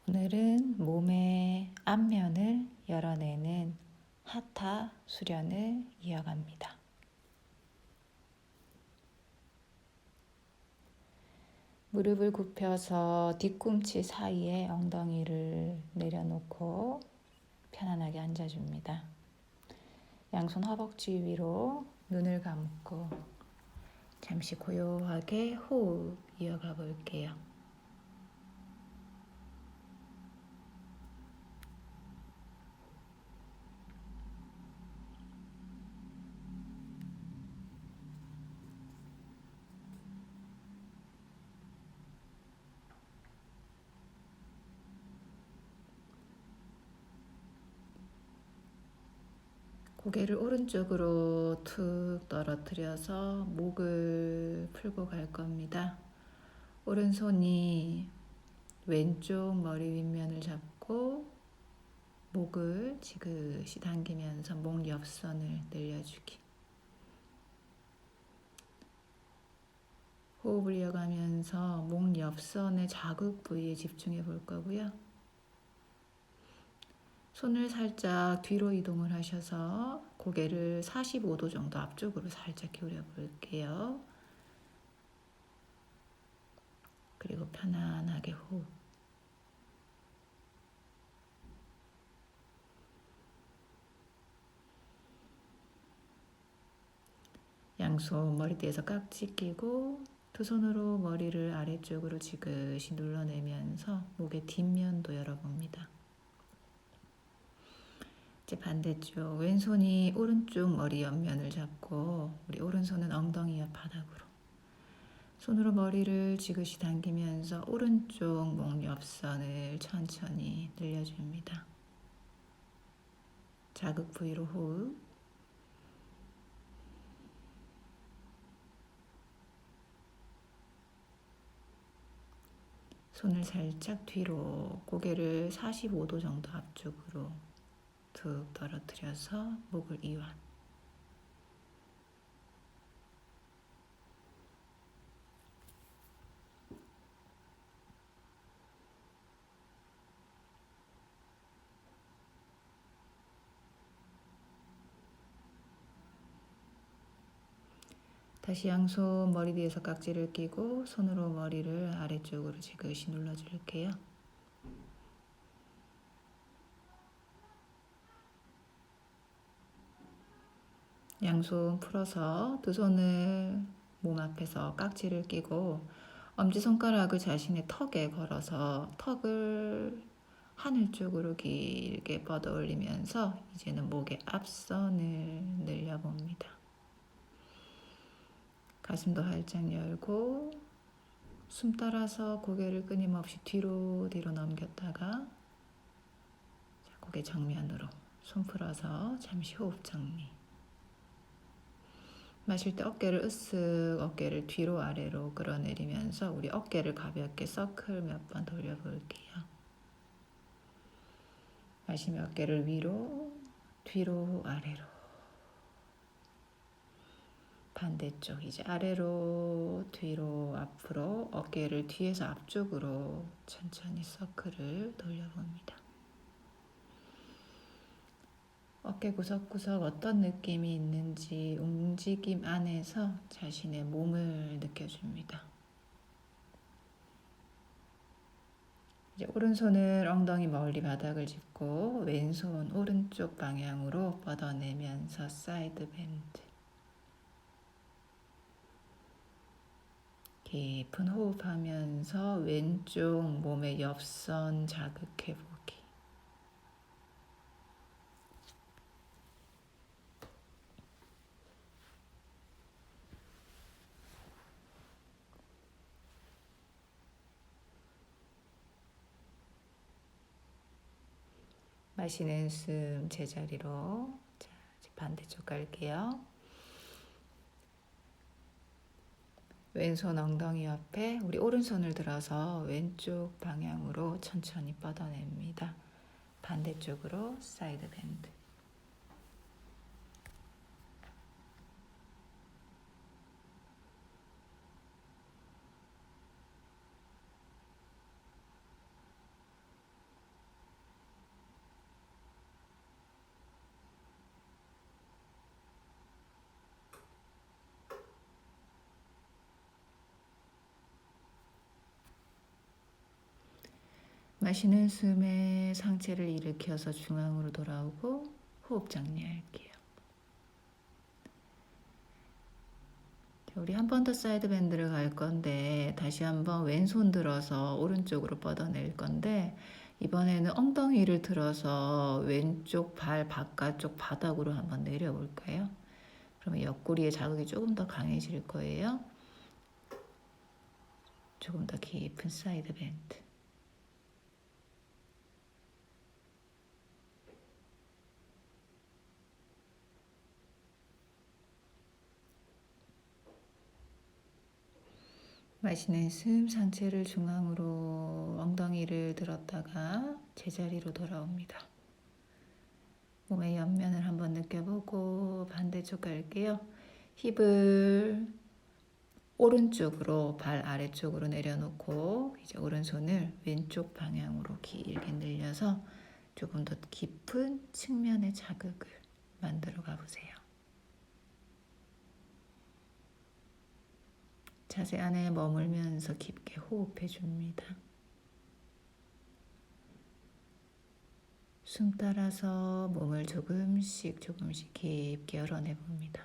오늘은 몸의 앞면을 열어내는 하타 수련을 이어갑니다. 무릎을 굽혀서 뒤꿈치 사이에 엉덩이를 내려놓고 편안하게 앉아줍니다. 양손 허벅지 위로 눈을 감고 잠시 고요하게 호흡 이어가 볼게요. 고개를 오른쪽으로 툭 떨어뜨려서 목을 풀고 갈 겁니다. 오른손이 왼쪽 머리 윗면을 잡고 목을 지그시 당기면서 목 옆선을 늘려주기. 호흡을 이어가면서 목 옆선의 자극 부위에 집중해 볼 거고요. 손을 살짝 뒤로 이동을 하셔서 고개를 45도 정도 앞쪽으로 살짝 기울여 볼게요. 그리고 편안하게 호흡. 양손 머리띠에서 깍지 끼고 두 손으로 머리를 아래쪽으로 지그시 눌러내면서 목의 뒷면도 열어봅니다. 이제 반대쪽 왼손이 오른쪽 머리 옆면을 잡고 우리 오른손은 엉덩이 옆 바닥으로 손으로 머리를 지그시 당기면서 오른쪽 목 옆선을 천천히 늘려줍니다. 자극 부위로 호흡. 손을 살짝 뒤로 고개를 45도 정도 앞쪽으로 툭 떨어뜨려서 목을 이완. 다시 양손 머리 뒤에서 깍지를 끼고 손으로 머리를 아래쪽으로 지그시 눌러줄게요. 양손 풀어서 두 손을 몸 앞에서 깍지를 끼고 엄지손가락을 자신의 턱에 걸어서 턱을 하늘 쪽으로 길게 뻗어 올리면서 이제는 목의 앞선을 늘려봅니다. 가슴도 활짝 열고 숨 따라서 고개를 끊임없이 뒤로 넘겼다가 고개 정면으로 손 풀어서 잠시 호흡 정리. 마실 때 어깨를 으쓱 어깨를 뒤로 아래로 끌어내리면서 우리 어깨를 가볍게 서클 몇 번 돌려볼게요. 마시며 어깨를 위로 뒤로 아래로. 반대쪽 이제 아래로 뒤로 앞으로 어깨를 뒤에서 앞쪽으로 천천히 서클을 돌려봅니다. 어깨 구석구석 어떤 느낌이 있는지 움직임 안에서 자신의 몸을 느껴줍니다. 이제 오른손을 엉덩이 멀리 바닥을 짚고 왼손 오른쪽 방향으로 뻗어내면서 사이드 밴드. 깊은 호흡하면서 왼쪽 몸의 옆선 자극해보기. 마시는 숨 제자리로. 자, 이제 반대쪽 갈게요. 왼손 엉덩이 옆에 우리 오른손을 들어서 왼쪽 방향으로 천천히 뻗어냅니다. 반대쪽으로 사이드 밴드. 마시는 숨에 상체를 일으켜서 중앙으로 돌아오고 호흡 정리할게요. 우리 한 번 더 사이드 밴드를 갈 건데 다시 한번 왼손 들어서 오른쪽으로 뻗어낼 건데 이번에는 엉덩이를 들어서 왼쪽 발 바깥쪽 바닥으로 한번 내려볼까요? 그러면 옆구리에 자극이 조금 더 강해질 거예요. 조금 더 깊은 사이드 밴드. 마시는 숨, 상체를 중앙으로 엉덩이를 들었다가 제자리로 돌아옵니다. 몸의 옆면을 한번 느껴보고 반대쪽 갈게요. 힙을 오른쪽으로 발 아래쪽으로 내려놓고 이제 오른손을 왼쪽 방향으로 길게 늘려서 조금 더 깊은 측면의 자극을 만들어 가보세요. 자세 안에 머물면서 깊게 호흡해 줍니다. 숨 따라서 몸을 조금씩 깊게 열어내 봅니다.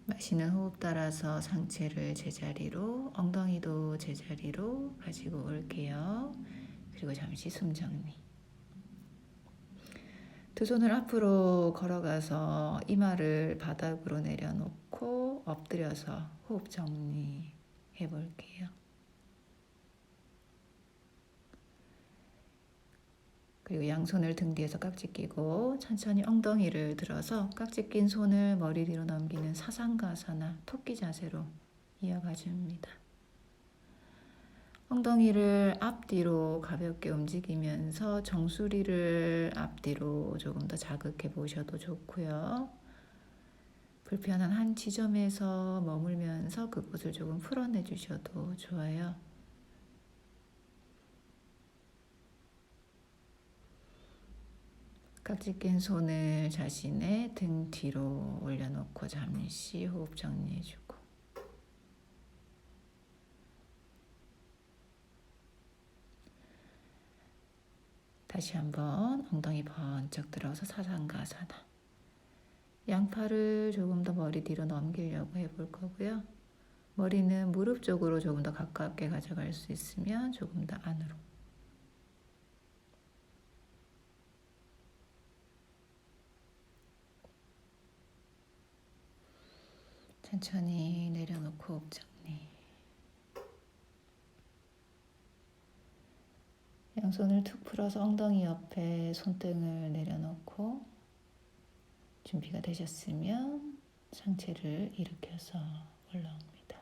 마시는 호흡 따라서 상체를 제자리로, 엉덩이도 제자리로 가지고 올게요. 그리고 잠시 숨 정리. 두 손을 앞으로 걸어가서 이마를 바닥으로 내려놓고 엎드려서 호흡 정리 해볼게요. 그리고 양손을 등 뒤에서 깍지 끼고 천천히 엉덩이를 들어서 깍지 낀 손을 머리 뒤로 넘기는 사상가사나 토끼 자세로 이어가 줍니다. 엉덩이를 앞뒤로 가볍게 움직이면서 정수리를 앞뒤로 조금 더 자극해 보셔도 좋고요. 불편한 한 지점에서 머물면서 그곳을 조금 풀어내 주셔도 좋아요. 깍지 낀 손을 자신의 등 뒤로 올려놓고 잠시 호흡 정리해주고 다시 한번 엉덩이 번쩍 들어서 사상가사나 양팔을 조금 더 머리 뒤로 넘기려고 해볼 거고요. 머리는 무릎 쪽으로 조금 더 가깝게 가져갈 수 있으면 조금 더 안으로. 천천히 내려놓고 호흡 정리. 양손을 툭 풀어서 엉덩이 옆에 손등을 내려놓고 준비가 되셨으면 상체를 일으켜서 올라옵니다.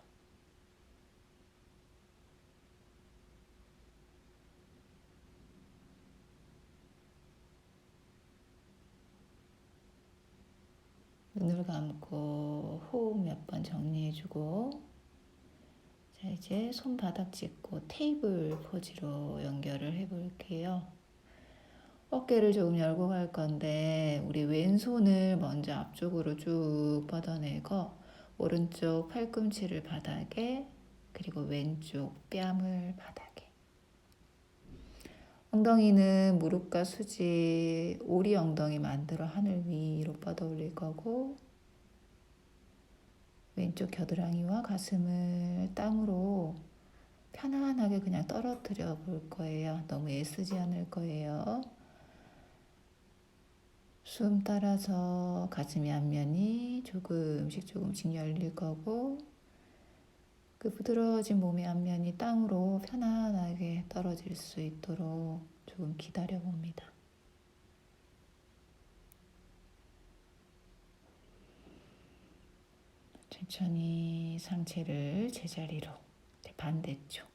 눈을 감고 호흡 몇 번 정리해주고 자 이제 손바닥 짚고 테이블 포즈로 연결을 해볼게요. 어깨를 조금 열고 갈 건데 우리 왼손을 먼저 앞쪽으로 쭉 뻗어내고 오른쪽 팔꿈치를 바닥에 그리고 왼쪽 뺨을 바닥에 엉덩이는 무릎과 수지 오리 엉덩이 만들어 하늘 위로 뻗어 올릴 거고 왼쪽 겨드랑이와 가슴을 땅으로 편안하게 그냥 떨어뜨려 볼 거예요. 너무 애쓰지 않을 거예요. 숨 따라서 가슴의 앞면이 조금씩 열릴 거고 그 부드러워진 몸의 앞면이 땅으로 편안하게 떨어질 수 있도록 조금 기다려 봅니다. 천천히 상체를 제자리로 반대쪽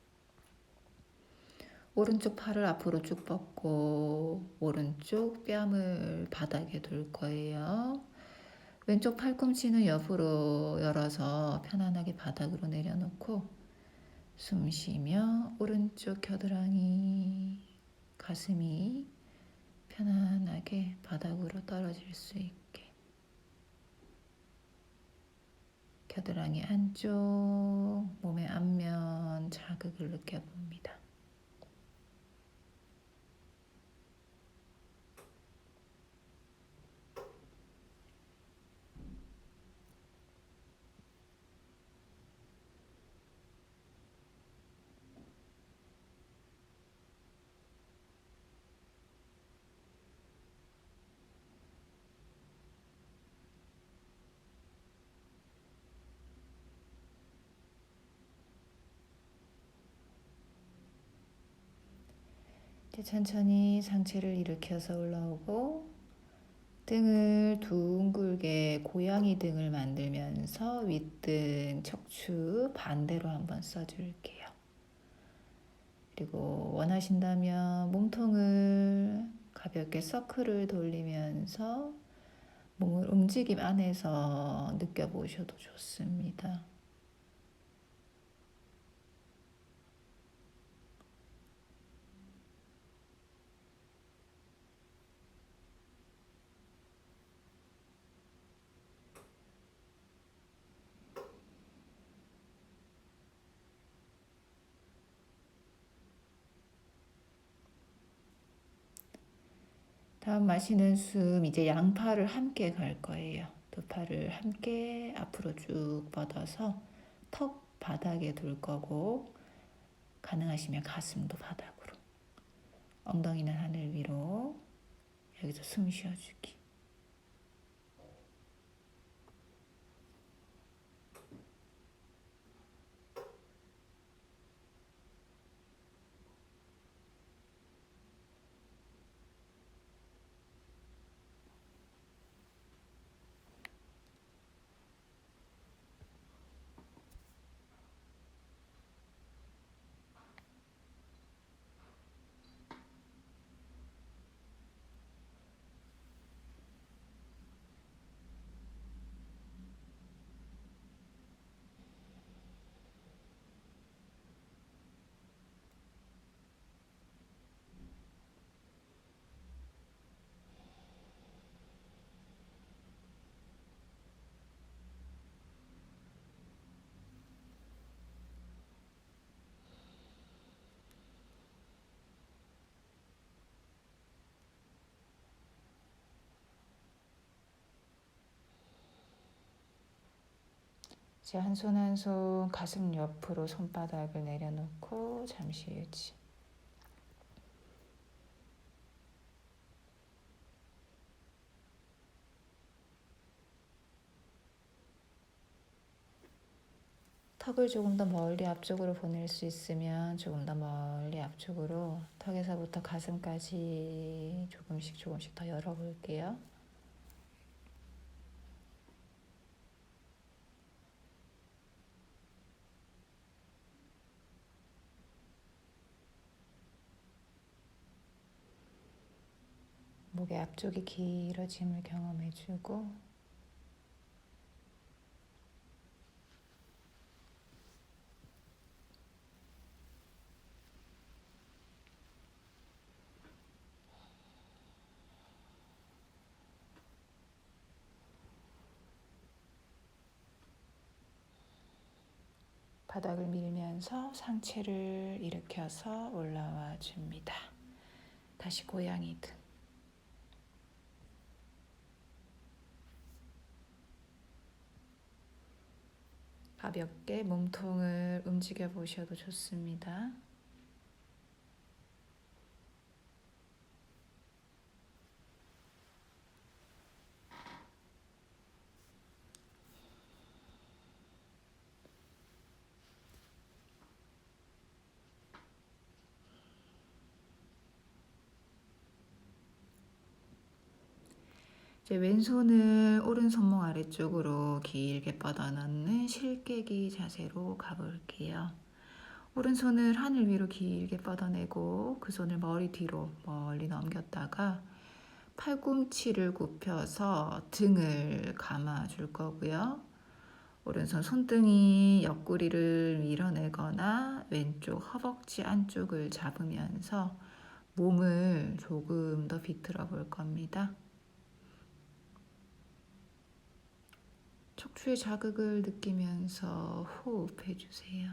오른쪽 팔을 앞으로 쭉 뻗고 오른쪽 뺨을 바닥에 둘 거예요. 왼쪽 팔꿈치는 옆으로 열어서 편안하게 바닥으로 내려놓고 숨 쉬며 오른쪽 겨드랑이, 가슴이 편안하게 바닥으로 떨어질 수 있게 겨드랑이 안쪽, 몸의 앞면 자극을 느껴봅니다. 이제 천천히 상체를 일으켜서 올라오고 등을 둥글게 고양이 등을 만들면서 윗등, 척추 반대로 한번 써줄게요. 그리고 원하신다면 몸통을 가볍게 서클을 돌리면서 몸을 움직임 안에서 느껴보셔도 좋습니다. 다음 마시는 숨, 이제 양팔을 함께 갈 거예요. 두 팔을 함께 앞으로 쭉 뻗어서 턱 바닥에 둘 거고, 가능하시면 가슴도 바닥으로, 엉덩이는 하늘 위로. 여기서 숨 쉬어주기. 이제 한 손 한 손 가슴 옆으로 손바닥을 내려놓고 잠시 유지. 턱을 조금 더 멀리 앞쪽으로 보낼 수 있으면 조금 더 멀리 앞쪽으로, 턱에서부터 가슴까지 조금씩 조금씩 더 열어볼게요. 목의 앞쪽이 길어짐을 경험해주고, 바닥을 밀면서 상체를 일으켜서 올라와 줍니다. 다시 고양이 등. 가볍게 몸통을 움직여 보셔도 좋습니다. 이제 왼손을 오른 손목 아래쪽으로 길게 뻗어놓는 실깨기 자세로 가볼게요. 오른손을 하늘 위로 길게 뻗어내고 그 손을 머리 뒤로 멀리 넘겼다가 팔꿈치를 굽혀서 등을 감아줄 거고요. 오른손 손등이 옆구리를 밀어내거나 왼쪽 허벅지 안쪽을 잡으면서 몸을 조금 더 비틀어 볼 겁니다. 척추의 자극을 느끼면서 호흡해 주세요.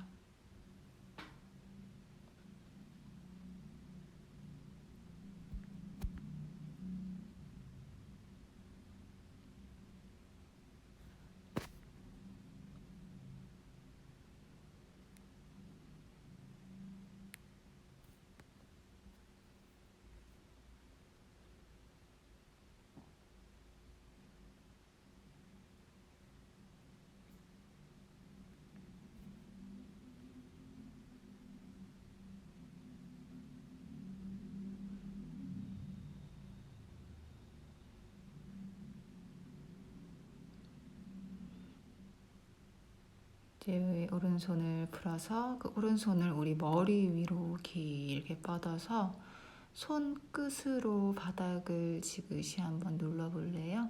이제 오른손을 풀어서 그 오른손을 우리 머리 위로 길게 뻗어서 손끝으로 바닥을 지그시 한번 눌러볼래요?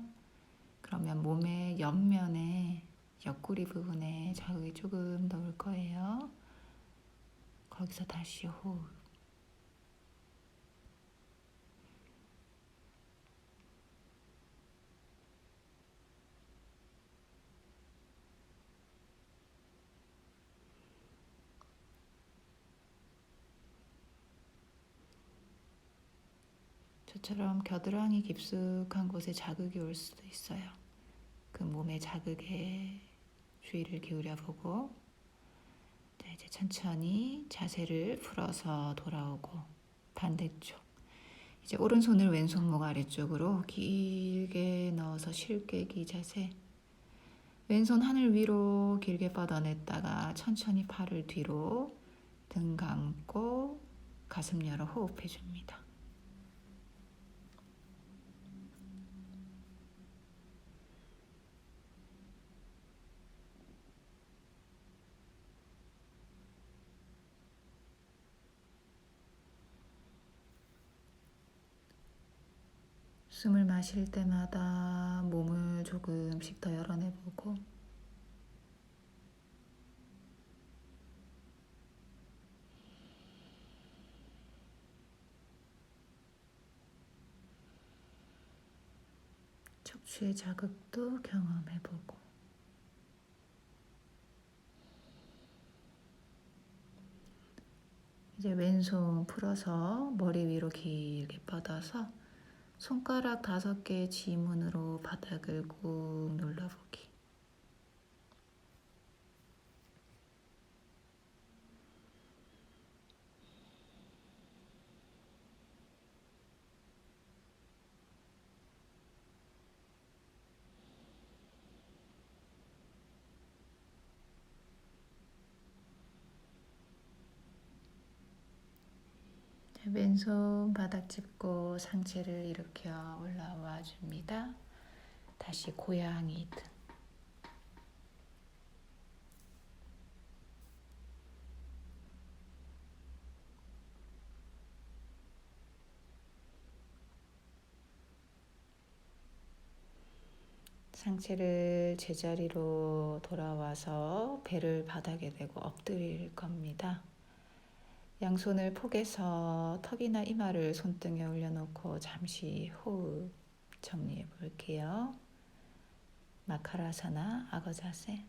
그러면 몸의 옆면에 옆구리 부분에 자극이 조금 더 올 거예요. 거기서 다시 호흡. 저처럼 겨드랑이 깊숙한 곳에 자극이 올 수도 있어요. 그 몸의 자극에 주의를 기울여 보고, 이제 천천히 자세를 풀어서 돌아오고 반대쪽. 이제 오른손을 왼손목 아래쪽으로 길게 넣어서 실깨기 자세. 왼손 하늘 위로 길게 뻗어냈다가 천천히 팔을 뒤로 등 감고 가슴 열어 호흡해 줍니다. 숨을 마실 때마다 몸을 조금씩 더 열어내보고, 척추의 자극도 경험해보고, 이제 왼손 풀어서 머리 위로 길게 뻗어서 손가락 5개 지문으로 바닥을 꾹 눌러보기. 왼손 바닥 짚고 상체를 일으켜 올라와 줍니다. 다시 고양이 등. 상체를 제자리로 돌아와서 배를 바닥에 대고 엎드릴 겁니다. 양손을 포개서 턱이나 이마를 손등에 올려놓고 잠시 호흡 정리해 볼게요. 마카라사나 악어 자세.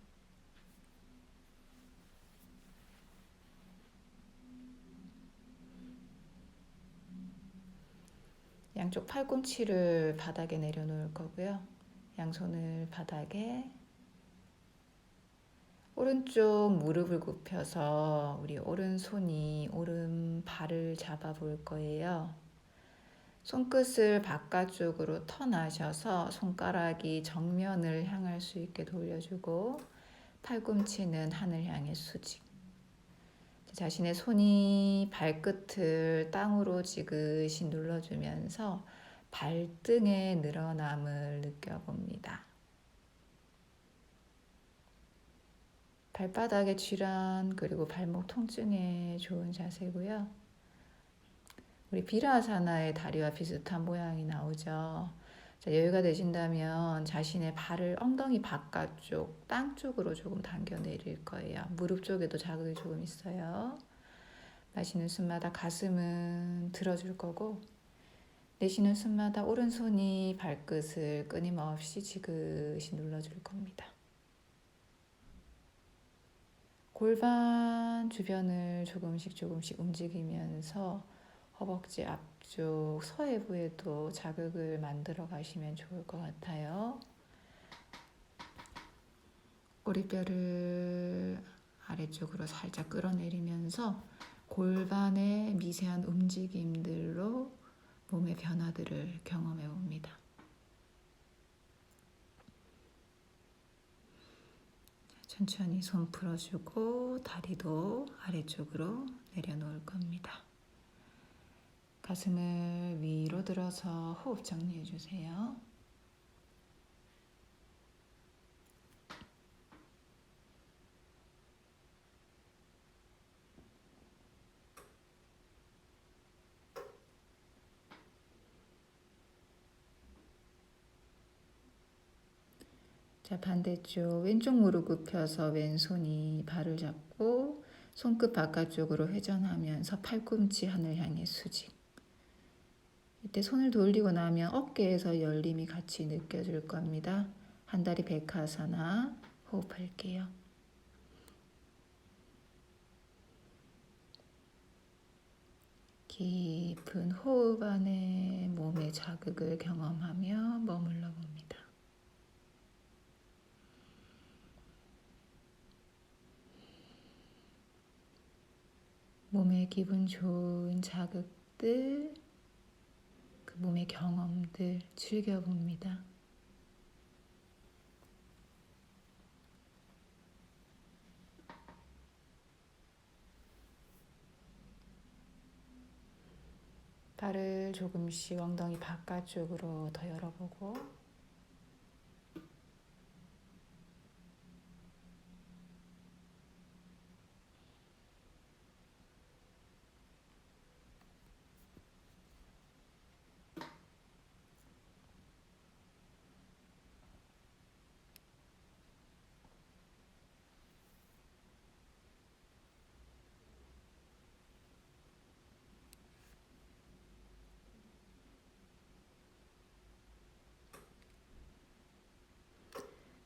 양쪽 팔꿈치를 바닥에 내려놓을 거고요. 양손을 바닥에, 오른쪽 무릎을 굽혀서 우리 오른손이 오른발을 잡아 볼 거예요. 손끝을 바깥쪽으로 터나셔서 손가락이 정면을 향할 수 있게 돌려주고, 팔꿈치는 하늘 향해 수직. 자신의 손이 발끝을 땅으로 지그시 눌러주면서 발등의 늘어남을 느껴봅니다. 발바닥의 질환 그리고 발목 통증에 좋은 자세고요. 우리 비라사나의 다리와 비슷한 모양이 나오죠. 자, 여유가 되신다면 자신의 발을 엉덩이 바깥쪽, 땅 쪽으로 조금 당겨 내릴 거예요. 무릎 쪽에도 자극이 조금 있어요. 마시는 숨마다 가슴은 들어줄 거고, 내쉬는 숨마다 오른손이 발끝을 끊임없이 지그시 눌러줄 겁니다. 골반 주변을 조금씩 움직이면서 허벅지 앞쪽 서해부에도 자극을 만들어 가시면 좋을 것 같아요. 꼬리뼈를 아래쪽으로 살짝 끌어내리면서 골반의 미세한 움직임들로 몸의 변화들을 경험해 봅니다. 천천히 손 풀어주고 다리도 아래쪽으로 내려놓을 겁니다. 가슴을 위로 들어서 호흡 정리해 주세요. 자, 반대쪽 왼쪽 무릎 굽혀서 왼손이 발을 잡고 손끝 바깥쪽으로 회전하면서 팔꿈치 하늘 향해 수직. 이때 손을 돌리고 나면 어깨에서 열림이 같이 느껴질 겁니다. 한 다리 백하사나 호흡할게요. 깊은 호흡 안에 몸의 자극을 경험하며 머물러 봅니다. 몸의 기분 좋은 자극들, 그 몸의 경험들 즐겨봅니다. 발을 조금씩 엉덩이 바깥쪽으로 더 열어보고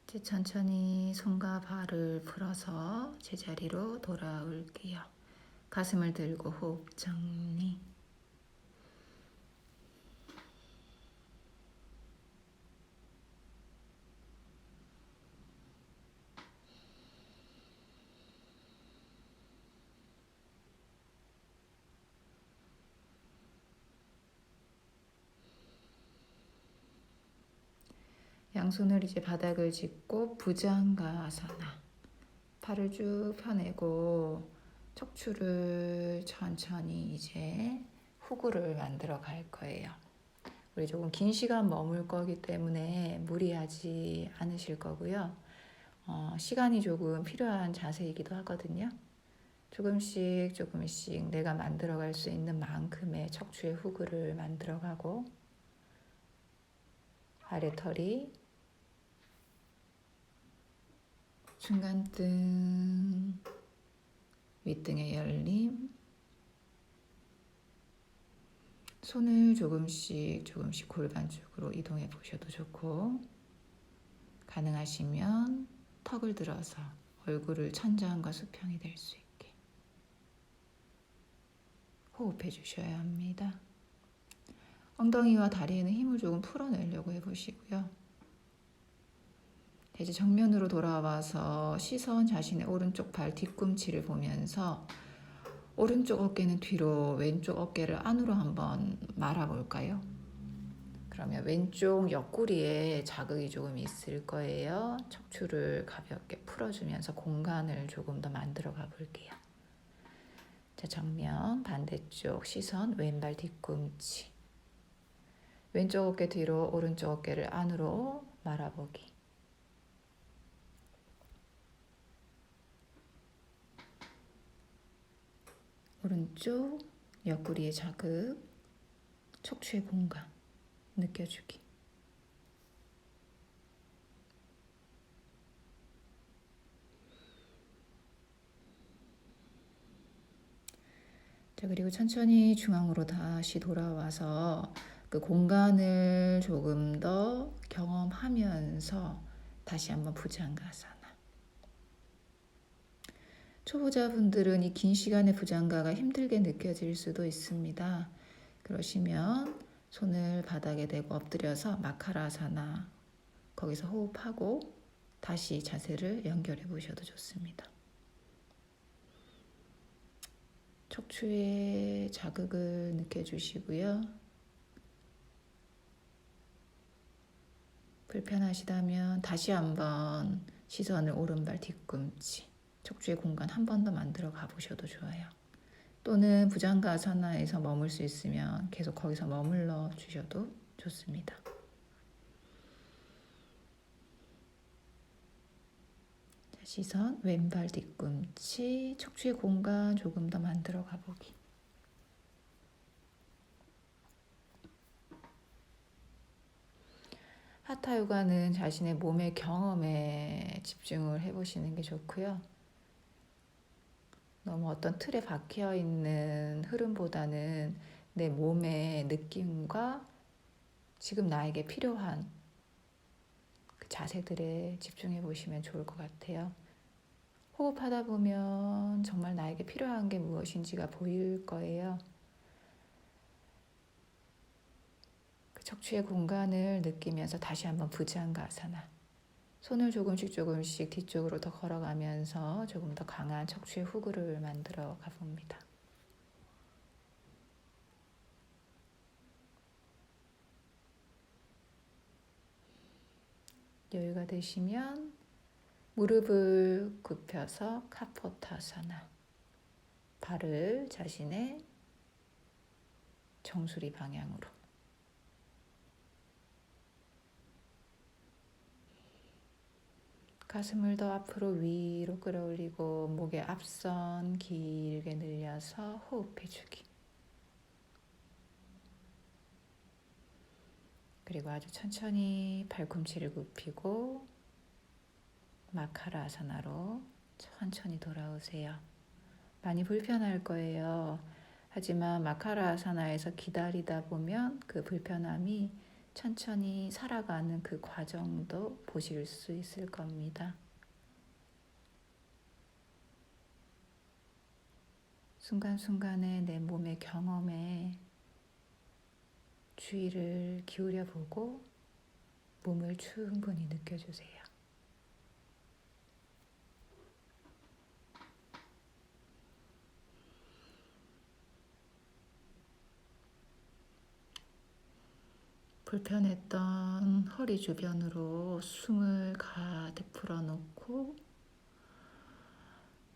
이제 천천히 손과 발을 풀어서 제자리로 돌아올게요. 가슴을 들고 호흡 정리. 양손을 이제 바닥을 짚고 부장가아사나. 팔을 쭉 펴내고 척추를 천천히 이제 후구를 만들어 갈 거예요. 우리 조금 긴 시간 머물 거기 때문에 무리하지 않으실 거고요. 시간이 조금 필요한 자세이기도 하거든요. 조금씩 내가 만들어 갈 수 있는 만큼의 척추의 후구를 만들어 가고 아래털이 중간등, 윗등의 열림, 손을 조금씩 골반 쪽으로 이동해 보셔도 좋고 가능하시면 턱을 들어서 얼굴을 천장과 수평이 될 수 있게 호흡해 주셔야 합니다. 엉덩이와 다리에는 힘을 조금 풀어내려고 해보시고요. 이제 정면으로 돌아와서 시선 자신의 오른쪽 발 뒤꿈치를 보면서 오른쪽 어깨는 뒤로, 왼쪽 어깨를 안으로 한번 말아볼까요? 그러면 왼쪽 옆구리에 자극이 조금 있을 거예요. 척추를 가볍게 풀어주면서 공간을 조금 더 만들어 가볼게요. 자, 정면, 반대쪽 시선, 왼발 뒤꿈치. 왼쪽 어깨 뒤로, 오른쪽 어깨를 안으로 말아보기. 오른쪽 옆구리의 자극, 척추의 공간 느껴주기. 자, 그리고 천천히 중앙으로 다시 돌아와서 그 공간을 조금 더 경험하면서 다시 한번 부장가사나. 초보자분들은 이 긴 시간의 부장가가 힘들게 느껴질 수도 있습니다. 그러시면 손을 바닥에 대고 엎드려서 마카라사나 거기서 호흡하고 다시 자세를 연결해 보셔도 좋습니다. 척추에 자극을 느껴주시고요. 불편하시다면 다시 한번 시선을 오른발 뒤꿈치, 척추의 공간 한 번 더 만들어 가보셔도 좋아요. 또는 부장가아사나에서 머물 수 있으면 계속 거기서 머물러 주셔도 좋습니다. 자, 시선 왼발 뒤꿈치, 척추의 공간 조금 더 만들어 가보기. 하타 요가는 자신의 몸의 경험에 집중을 해보시는 게 좋고요. 너무 어떤 틀에 박혀 있는 흐름보다는 내 몸의 느낌과 지금 나에게 필요한 그 자세들에 집중해 보시면 좋을 것 같아요. 호흡하다 보면 정말 나에게 필요한 게 무엇인지가 보일 거예요. 그 척추의 공간을 느끼면서 다시 한번 부장가아사나. 손을 조금씩 뒤쪽으로 더 걸어가면서 조금 더 강한 척추의 후구를 만들어 가봅니다. 여유가 되시면 무릎을 굽혀서 카포타사나, 발을 자신의 정수리 방향으로, 가슴을 더 앞으로 위로 끌어올리고 목의 앞선 길게 늘려서 호흡해주기. 그리고 아주 천천히 발꿈치를 굽히고 마카라아사나로 천천히 돌아오세요. 많이 불편할 거예요. 하지만 마카라아사나에서 기다리다 보면 그 불편함이 천천히 살아가는 그 과정도 보실 수 있을 겁니다. 순간순간의 내 몸의 경험에 주의를 기울여 보고 몸을 충분히 느껴주세요. 불편했던 허리 주변으로 숨을 가득 풀어놓고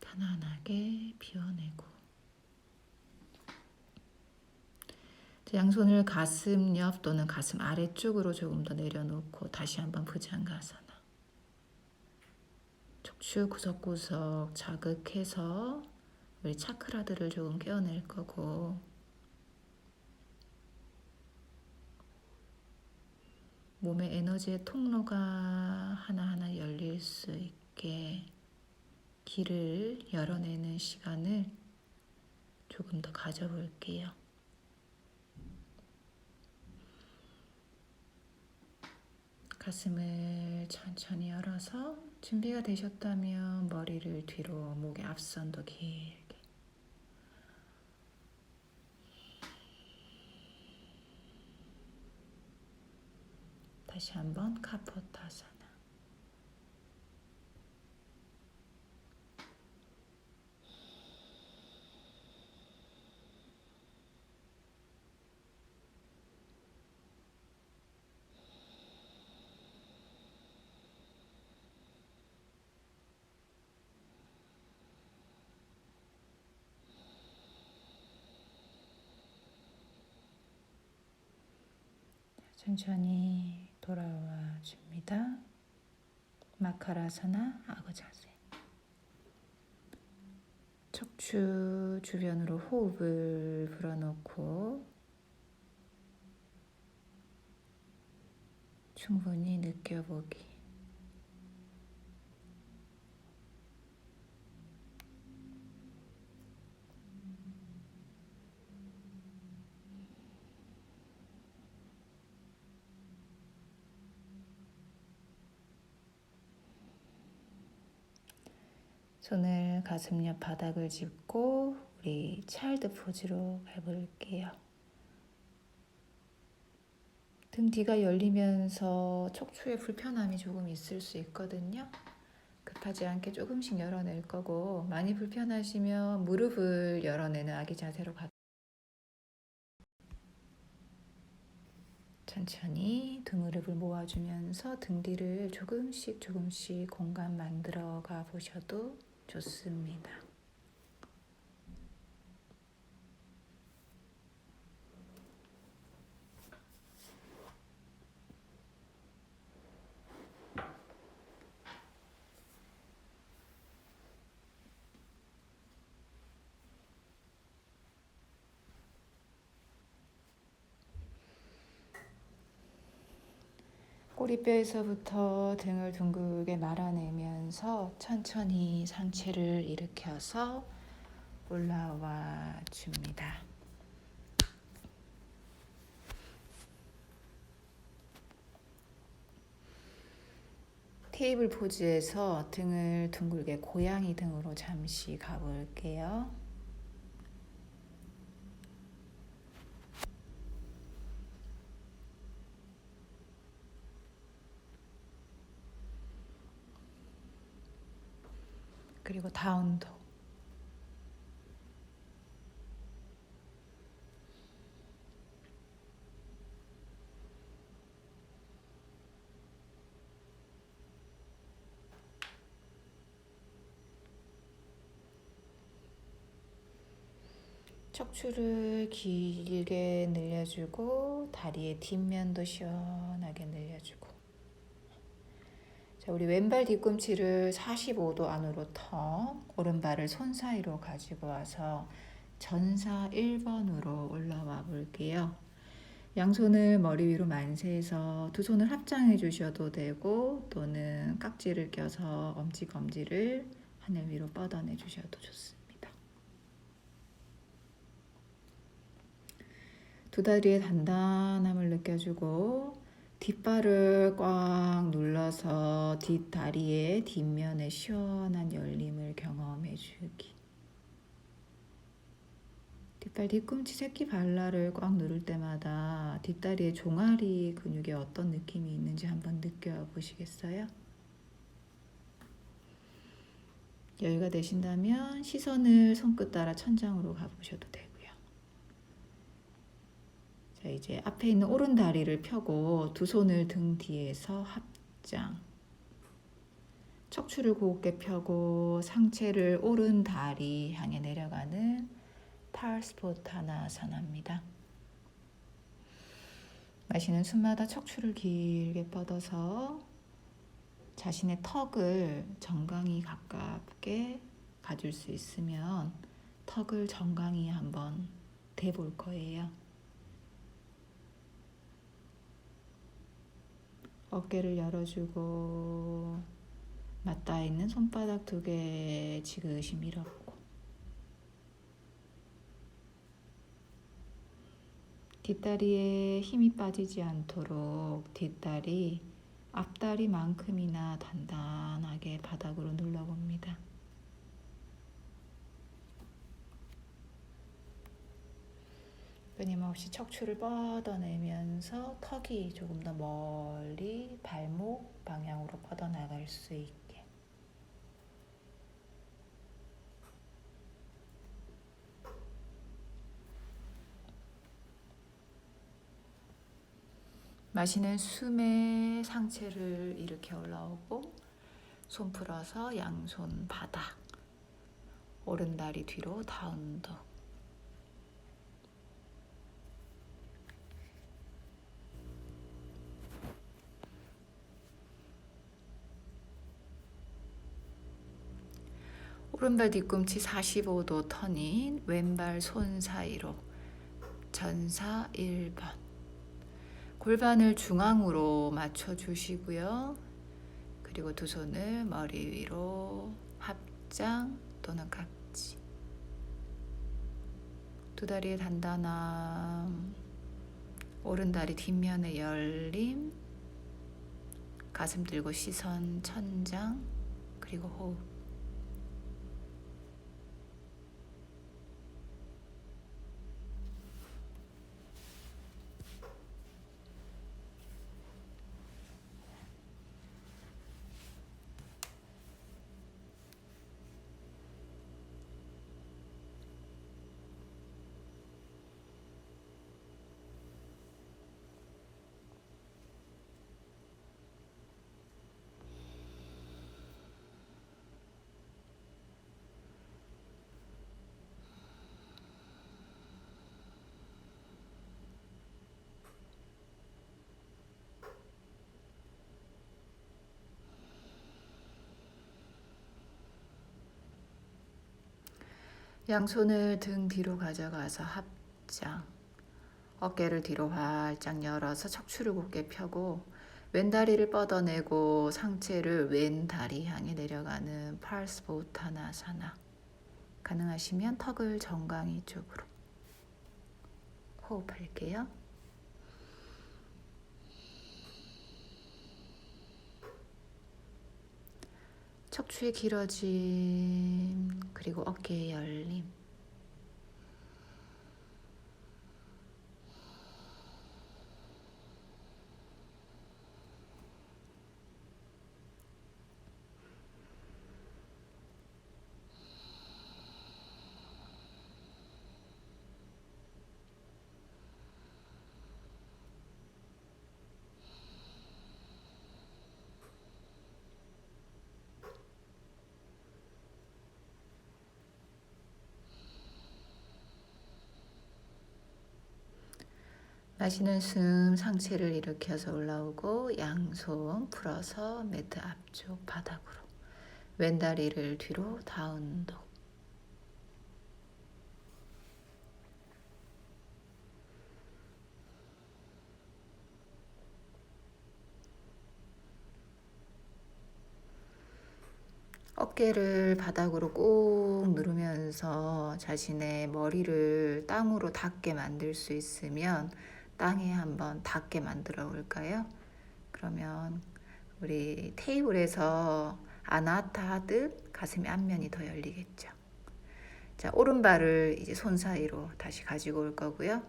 편안하게 비워내고, 양손을 가슴 옆 또는 가슴 아래쪽으로 조금 더 내려놓고 다시 한번 부장가아사나. 척추 구석구석 자극해서 우리 차크라들을 조금 깨워낼 거고, 몸의 에너지의 통로가 하나하나 열릴 수 있게 길을 열어내는 시간을 조금 더 가져볼게요. 가슴을 천천히 열어서 준비가 되셨다면 머리를 뒤로, 목의 앞선도 길게. 다시 한번 카포타사나. 천천히 돌아와 줍니다. 마카라사나 아거자세. 척추 주변으로 호흡을 불어넣고 충분히 느껴보기. 손을 가슴 옆 바닥을 짚고 우리 차일드 포즈로 해볼게요. 등 뒤가 열리면서 척추에 불편함이 조금 있을 수 있거든요. 급하지 않게 조금씩 열어낼 거고, 많이 불편하시면 무릎을 열어내는 아기 자세로 천천히 두 무릎을 모아주면서 등 뒤를 조금씩 공간 만들어 가 보셔도 좋습니다. 꼬리뼈에서부터 등을 둥글게 말아내면서 천천히 상체를 일으켜서 올라와 줍니다. 테이블 포즈에서 등을 둥글게 고양이 등으로 잠시 가볼게요. 그리고 다운독. 척추를 길게 늘려주고 다리의 뒷면도 시원하게 늘려주고, 자, 우리 왼발 뒤꿈치를 45도 안으로 턱, 오른발을 손 사이로 가지고 와서 전사 1번으로 올라와 볼게요. 양손을 머리 위로 만세해서 두 손을 합장해 주셔도 되고, 또는 깍지를 껴서 엄지검지를 하늘 위로 뻗어내 주셔도 좋습니다. 두 다리의 단단함을 느껴주고, 뒷발을 꽉 눌러서 뒷다리의 뒷면에 시원한 열림을 경험해 주기. 뒷발 뒤꿈치 새끼발라를 꽉 누를 때마다 뒷다리의 종아리 근육에 어떤 느낌이 있는지 한번 느껴보시겠어요? 여유가 되신다면 시선을 손끝 따라 천장으로 가보셔도 되고요. 자, 이제 앞에 있는 오른 다리를 펴고 두 손을 등 뒤에서 합장. 척추를 곱게 펴고 상체를 오른 다리 향해 내려가는 파르스포타나사나입니다. 마시는 숨마다 척추를 길게 뻗어서 자신의 턱을 정강이 가깝게 가줄 수 있으면 턱을 정강이 한번 대볼 거예요. 어깨를 열어주고 맞닿아 있는 손바닥 두 개 지그시 밀어보고, 뒷다리에 힘이 빠지지 않도록 뒷다리, 앞다리만큼이나 단단하게 바닥으로 눌러봅니다. 끊임없이 척추를 뻗어내면서 턱이 조금 더 멀리 발목 방향으로 뻗어나갈 수 있게. 마시는 숨에 상체를 이렇게 올라오고, 손 풀어서 양손 바닥, 오른다리 뒤로 다운독. 오른발 뒤꿈치 45도 터닝, 왼발 손 사이로 전사 1번. 골반을 중앙으로 맞춰주시고요. 그리고 두 손을 머리 위로 합장 또는 각지. 두 다리의 단단함, 오른다리 뒷면의 열림, 가슴 들고 시선 천장, 그리고 호흡. 양손을 등 뒤로 가져가서 합장. 어깨를 뒤로 활짝 열어서 척추를 곧게 펴고 왼다리를 뻗어내고 상체를 왼다리 향해 내려가는 파르스보타나사나. 가능하시면 턱을 정강이 쪽으로. 호흡할게요. 척추의 길어짐, 그리고 어깨의 열림. 마시는 숨, 상체를 일으켜서 올라오고 양손 풀어서 매트 앞쪽 바닥으로. 왼다리를 뒤로 다운독. 어깨를 바닥으로 꾹 누르면서 자신의 머리를 땅으로 닿게 만들 수 있으면 땅에 한번 닿게 만들어 볼까요? 그러면 우리 테이블에서 아나타 하듯 가슴의 앞면이 더 열리겠죠. 자, 오른발을 이제 손 사이로 다시 가지고 올 거고요.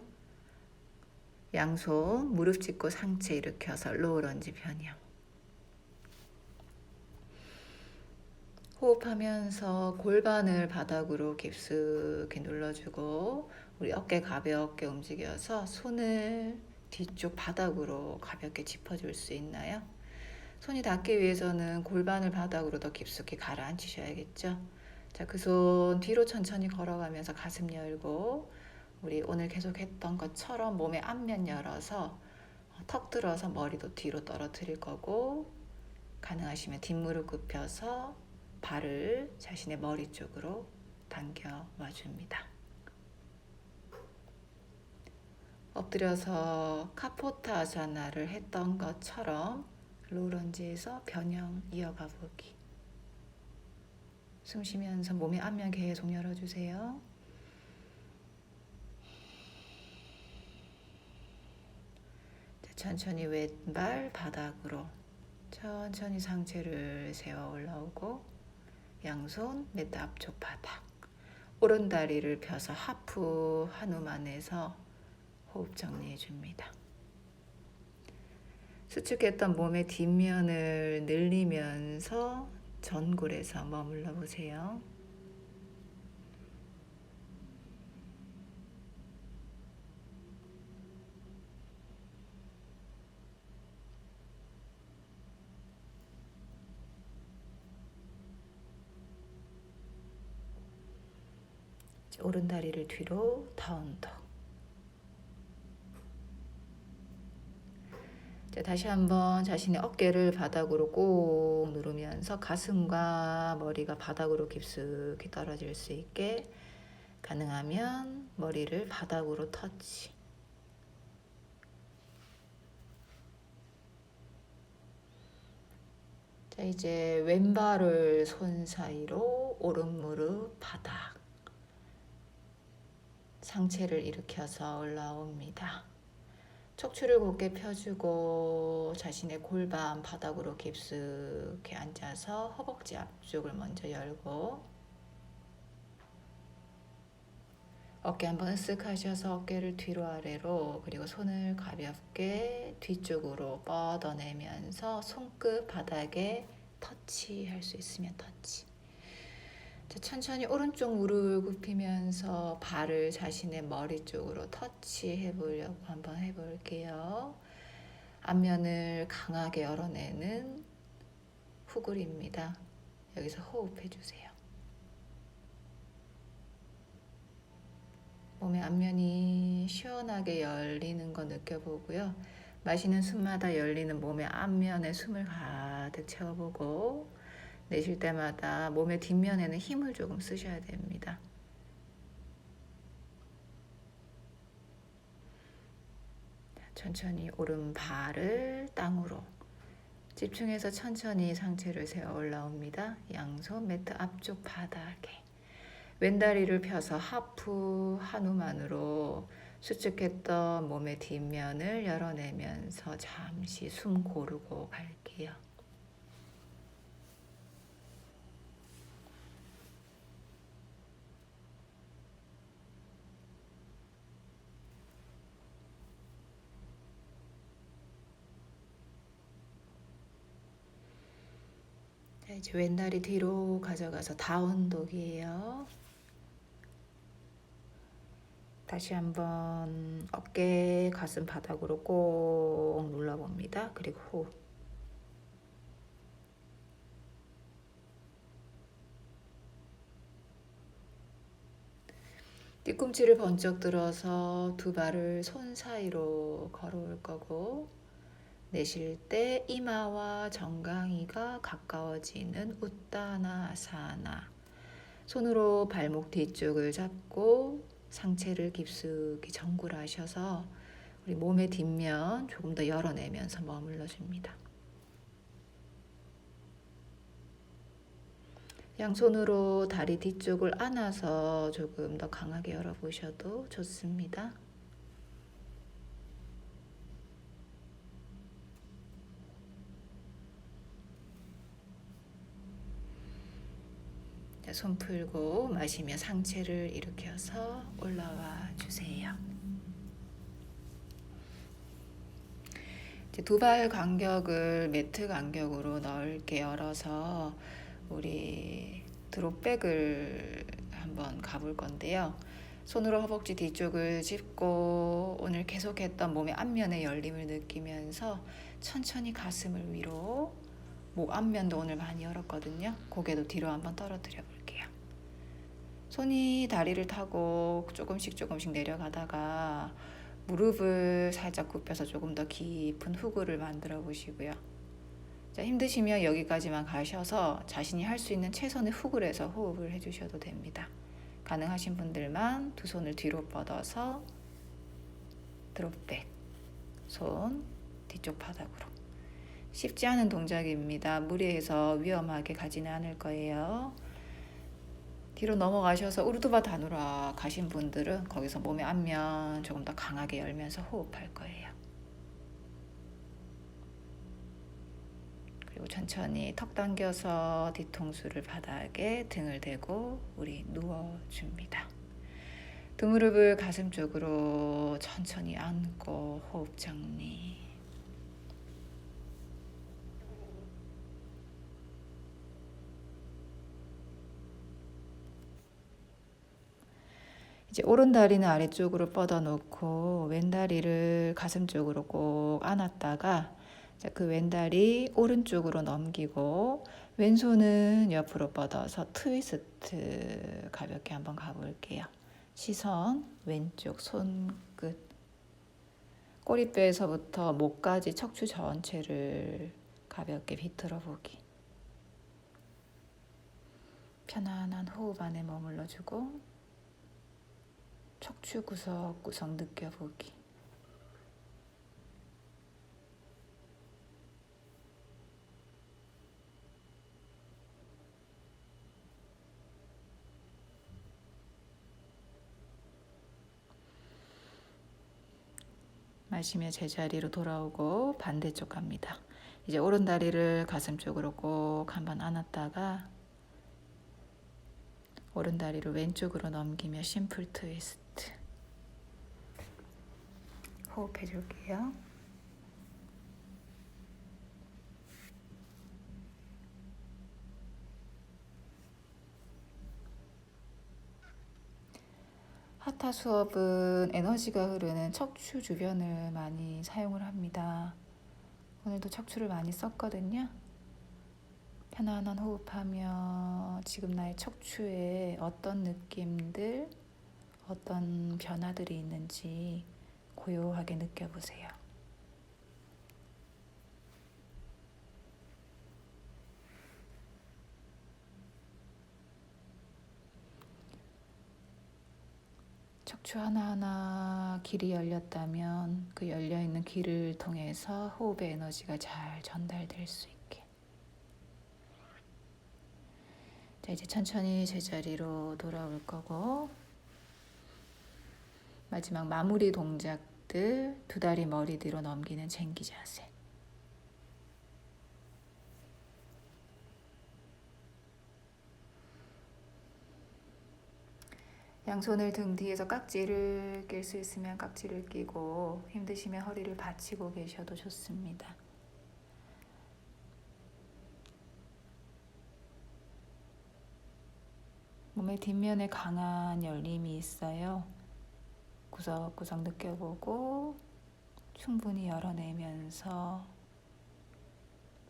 양손 무릎 짚고 상체 일으켜서 로우 런지 변형. 호흡하면서 골반을 바닥으로 깊숙이 눌러주고 우리 어깨 가볍게 움직여서 손을 뒤쪽 바닥으로 가볍게 짚어줄 수 있나요? 손이 닿기 위해서는 골반을 바닥으로 더 깊숙이 가라앉히셔야겠죠. 자, 그 손 뒤로 천천히 걸어가면서 가슴 열고 우리 오늘 계속 했던 것처럼 몸의 앞면 열어서 턱 들어서 머리도 뒤로 떨어뜨릴 거고 가능하시면 뒷무릎 굽혀서 발을 자신의 머리 쪽으로 당겨와 줍니다. 엎드려서 카포타아사나를 했던 것처럼 로런지에서 변형 이어가 보기. 숨 쉬면서 몸의 앞면 계속 열어주세요. 천천히 왼발 바닥으로 천천히 상체를 세워 올라오고 양손 매트 앞쪽 바닥. 오른 다리를 펴서 하프 한우만에서 호흡 정리해 줍니다. 수축했던 몸의 뒷면을 늘리면서 전굴에서 머물러 보세요. 오른 다리를 뒤로 다운독. 자, 다시 한번 자신의 어깨를 바닥으로 꼭 누르면서 가슴과 머리가 바닥으로 깊숙이 떨어질 수 있게 가능하면 머리를 바닥으로 터치. 자, 이제 왼발을 손 사이로 오른 무릎 바닥. 상체를 일으켜서 올라옵니다. 척추를 곧게 펴주고 자신의 골반 바닥으로 깊숙이 앉아서 허벅지 앞쪽을 먼저 열고 어깨 한번 으쓱 하셔서 어깨를 뒤로 아래로 그리고 손을 가볍게 뒤쪽으로 뻗어내면서 손끝 바닥에 터치할 수 있으면 터치. 자, 천천히 오른쪽 무릎을 굽히면서 발을 자신의 머리 쪽으로 터치해 보려고 한번 해볼게요. 앞면을 강하게 열어내는 후굴입니다. 여기서 호흡해 주세요. 몸의 앞면이 시원하게 열리는 거 느껴보고요. 마시는 숨마다 열리는 몸의 앞면에 숨을 가득 채워보고 내쉴 때마다 몸의 뒷면에는 힘을 조금 쓰셔야 됩니다. 천천히 오른발을 땅으로 집중해서 천천히 상체를 세워 올라옵니다. 양손 매트 앞쪽 바닥에 왼다리를 펴서 하프 한우만으로 수축했던 몸의 뒷면을 열어내면서 잠시 숨 고르고 갈게요. 자, 이제 왼다리 뒤로 가져가서 다운독이에요. 다시 한번 어깨, 가슴 바닥으로 꼭 눌러봅니다. 그리고 호흡. 뒤꿈치를 번쩍 들어서 두 발을 손 사이로 걸어올 거고, 내쉴 때 이마와 정강이가 가까워지는 우따나사나. 손으로 발목 뒤쪽을 잡고 상체를 깊숙이 정굴하셔서 우리 몸의 뒷면 조금 더 열어내면서 머물러 줍니다. 양손으로 다리 뒤쪽을 안아서 조금 더 강하게 열어보셔도 좋습니다. 손 풀고 마시며 상체를 일으켜서 올라와 주세요. 두 발 간격을 매트 간격으로 넓게 열어서 우리 드롭백을 한번 가볼 건데요. 손으로 허벅지 뒤쪽을 짚고 오늘 계속했던 몸의 앞면의 열림을 느끼면서 천천히 가슴을 위로, 목 앞면도 오늘 많이 열었거든요. 고개도 뒤로 한번 떨어뜨려 볼게요. 손이 다리를 타고 조금씩 내려가다가 무릎을 살짝 굽혀서 조금 더 깊은 후구를 만들어 보시고요. 자, 힘드시면 여기까지만 가셔서 자신이 할 수 있는 최선의 후구를 해서 호흡을 해주셔도 됩니다. 가능하신 분들만 두 손을 뒤로 뻗어서 드롭백, 손 뒤쪽 바닥으로. 쉽지 않은 동작입니다. 무리해서 위험하게 가지는 않을 거예요. 뒤로 넘어가셔서 우르두바 다누라 가신 분들은 거기서 몸의 앞면 조금 더 강하게 열면서 호흡할 거예요. 그리고 천천히 턱 당겨서 뒤통수를 바닥에 등을 대고 우리 누워줍니다. 두 무릎을 가슴 쪽으로 천천히 안고 호흡 정리. 이제 오른 다리는 아래쪽으로 뻗어놓고 왼 다리를 가슴 쪽으로 꼭 안았다가 그 왼다리 오른쪽으로 넘기고 왼손은 옆으로 뻗어서 트위스트 가볍게 한번 가볼게요. 시선 왼쪽 손끝, 꼬리뼈에서부터 목까지 척추 전체를 가볍게 비틀어 보기. 편안한 호흡 안에 머물러주고 척추 구석구석 느껴보기. 마시며 제자리로 돌아오고 반대쪽 갑니다. 이제 오른 다리를 가슴 쪽으로 꼭 한번 안았다가 오른 다리를 왼쪽으로 넘기며 심플 트위스트. 호흡해 줄게요. 하타 수업은 에너지가 흐르는 척추 주변을 많이 사용을 합니다. 오늘도 척추를 많이 썼거든요. 편안한 호흡하며 지금 나의 척추에 어떤 느낌들, 어떤 변화들이 있는지 고요하게 느껴보세요. 척추 하나하나 길이 열렸다면 그 열려있는 길을 통해서 호흡의 에너지가 잘 전달될 수 있게. 자, 이제 천천히 제자리로 돌아올 거고, 마지막 마무리 동작들, 두 다리 머리 뒤로 넘기는 쟁기 자세. 양손을 등 뒤에서 깍지를 낄 수 있으면 깍지를 끼고, 힘드시면 허리를 받치고 계셔도 좋습니다. 몸의 뒷면에 강한 열림이 있어요. 구석구석 느껴보고 충분히 열어내면서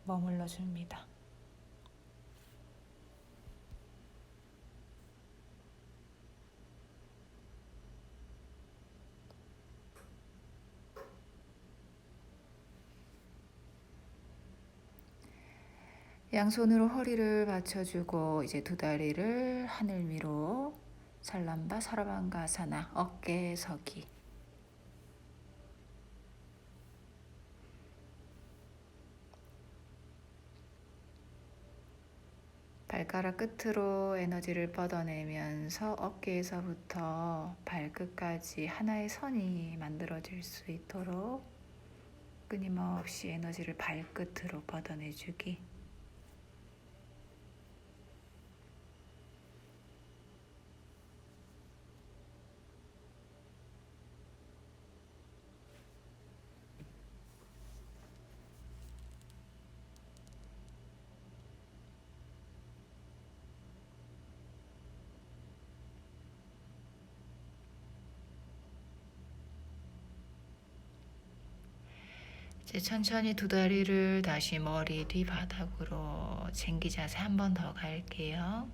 머물러 줍니다. 양손으로 허리를 받쳐주고 이제 두 다리를 하늘 위로 살람바 사라방가사나 어깨 서기. 발가락 끝으로 에너지를 뻗어내면서 어깨에서부터 발끝까지 하나의 선이 만들어질 수 있도록 끊임없이 에너지를 발끝으로 뻗어내주기. 이제 천천히 두 다리를 다시 머리 뒤 바닥으로 쟁기 자세 한 번 더 갈게요.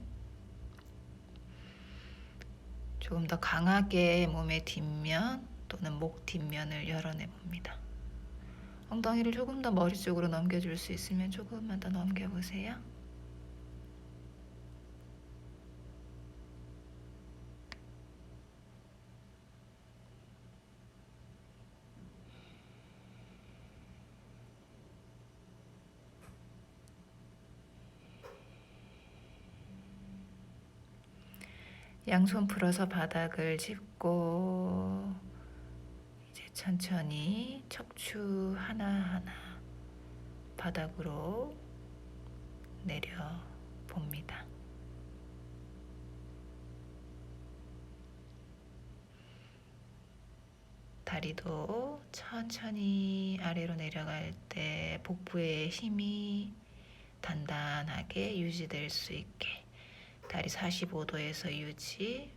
조금 더 강하게 몸의 뒷면 또는 목 뒷면을 열어내 봅니다. 엉덩이를 조금 더 머리 쪽으로 넘겨줄 수 있으면 조금만 더 넘겨보세요. 양손 풀어서 바닥을 짚고 이제 천천히 척추 하나하나 바닥으로 내려 봅니다. 다리도 천천히 아래로 내려갈 때 복부의 힘이 단단하게 유지될 수 있게 다리 45도에서 유지,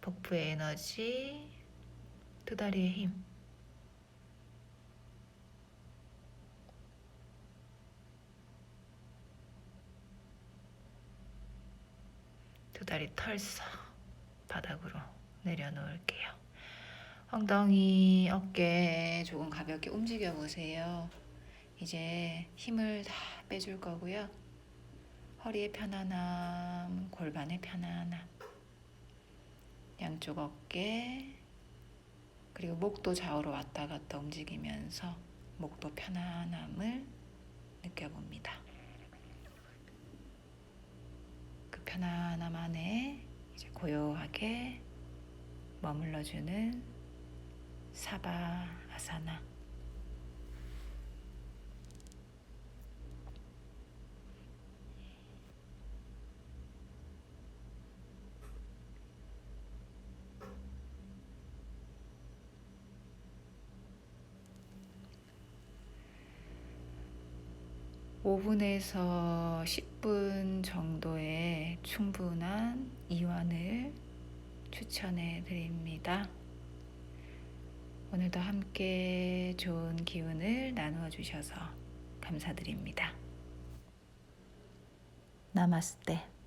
복부의 에너지, 두 다리의 힘. 두 다리 털썩 바닥으로 내려놓을게요. 엉덩이, 어깨 조금 가볍게 움직여 보세요. 이제 힘을 다 빼줄 거고요. 허리의 편안함, 골반의 편안함, 양쪽 어깨, 그리고 목도 좌우로 왔다 갔다 움직이면서 목도 편안함을 느껴봅니다. 그 편안함 안에 이제 고요하게 머물러주는 사바 아사나. (5분에서 10분) 정도의 충분한 이완을 추천해 드립니다. 오늘도 함께 좋은 기운을 나누어 주셔서 감사드립니다. 나마스테.